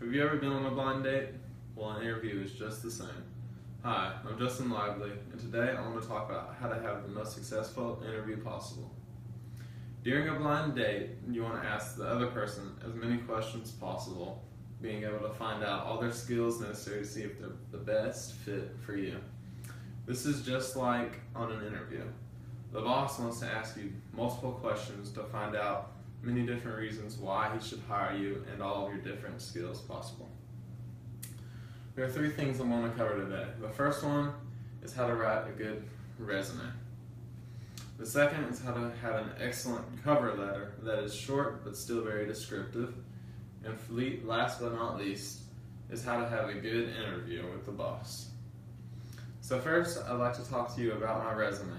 Have you ever been on a blind date? Well, an interview is just the same. Hi, I'm Justin Lively, and today I want to talk about how to have the most successful interview possible. During a blind date, you want to ask the other person as many questions as possible, being able to find out all their skills necessary to see if they're the best fit for you. This is just like on an interview. The boss wants to ask you multiple questions to find out many different reasons why he should hire you and all of your different skills possible. There are three things I want to cover today. The first one is how to write a good resume. The second is how to have an excellent cover letter that is short but still very descriptive. And last but not least is how to have a good interview with the boss. So first, I'd like to talk to you about my resume.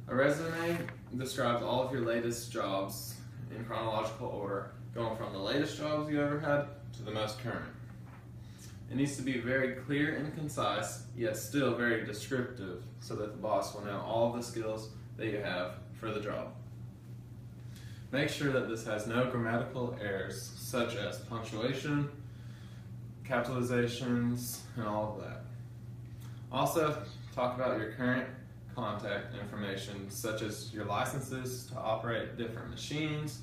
A resume describes all of your latest jobs in chronological order, going from the latest jobs you ever had to the most current. It needs to be very clear and concise, yet still very descriptive, so that the boss will know all of the skills that you have for the job. Make sure that this has no grammatical errors, such as punctuation, capitalizations, and all of that. Also, talk about your current contact information, such as your licenses to operate different machines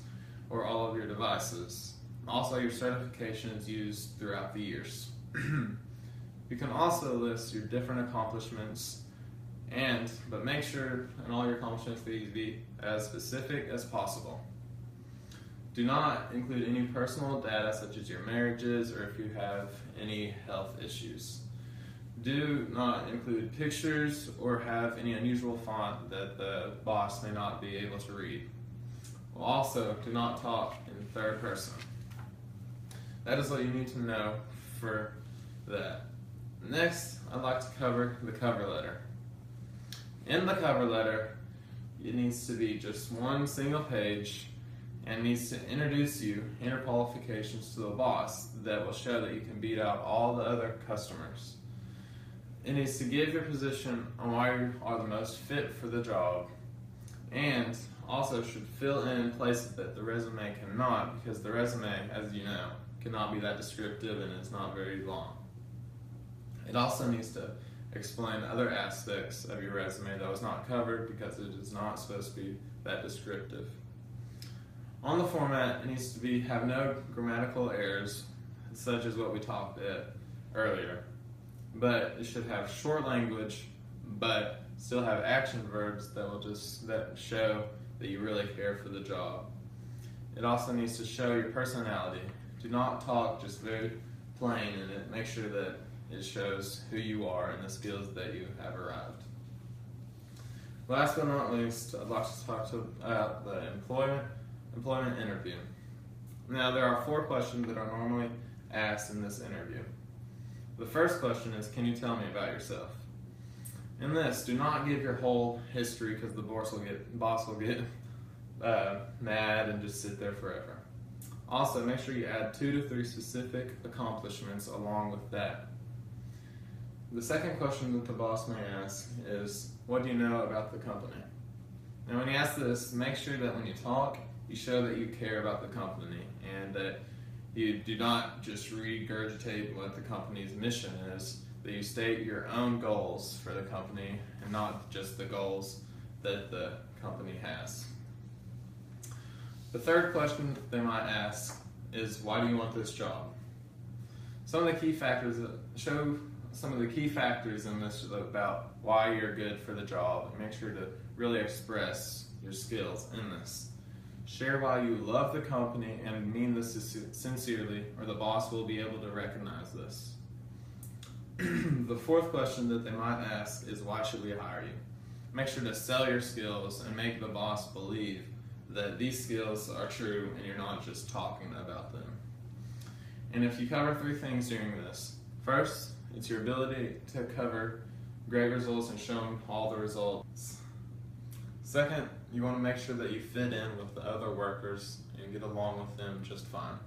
or all of your devices. Also, your certifications used throughout the years. You can also list your different accomplishments, but make sure in all your accomplishments these be as specific as possible. Do not include any personal data such as your marriages or if you have any health issues. Do not include pictures or have any unusual font that the boss may not be able to read. Also, do not talk in third person. That is what you need to know for that. Next, I'd like to cover the cover letter. In the cover letter, it needs to be just one single page and needs to introduce you and your qualifications to the boss that will show that you can beat out all the other customers. It needs to give your position on why you are the most fit for the job, and also should fill in places that the resume cannot, because the resume, as you know, cannot be that descriptive and it's not very long. It also needs to explain other aspects of your resume that was not covered because it is not supposed to be that descriptive. On the format, it needs to have no grammatical errors, such as what we talked about earlier. But it should have short language, but still have action verbs that show that you really care for the job. It also needs to show your personality. Do not talk just very plain in it. Make sure that it shows who you are and the skills that you have arrived. Last but not least, I'd like to talk about the employment interview. Now, there are 4 questions that are normally asked in this interview. The first question is, can you tell me about yourself? In this, do not give your whole history because the boss will get mad and just sit there forever. Also, make sure you add 2 to 3 specific accomplishments along with that. The second question that the boss may ask is, what do you know about the company? Now, when you ask this, make sure that when you talk, you show that you care about the company and that you do not just regurgitate what the company's mission is, that you state your own goals for the company and not just the goals that the company has. The third question that they might ask is, why do you want this job? Some of the key factors in this about why you're good for the job, and make sure to really express your skills in this. Share why you love the company and mean this sincerely, or the boss will be able to recognize this. The fourth question that they might ask is, why should we hire you? Make sure to sell your skills and make the boss believe that these skills are true and you're not just talking about them. And if you cover 3 things during this, first, it's your ability to cover great results and show them all the results. Second, you want to make sure that you fit in with the other workers and get along with them just fine.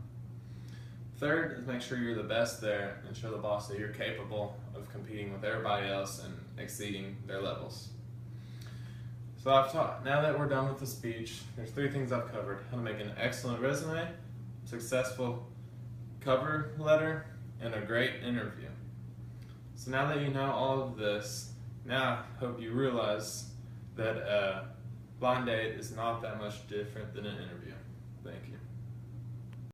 Third is make sure you're the best there and show the boss that you're capable of competing with everybody else and exceeding their levels. So now that we're done with the speech, there's 3 things I've covered: how to make an excellent resume, successful cover letter, and a great interview. So now that you know all of this, now I hope you realize that a blind date is not that much different than an interview. Thank you.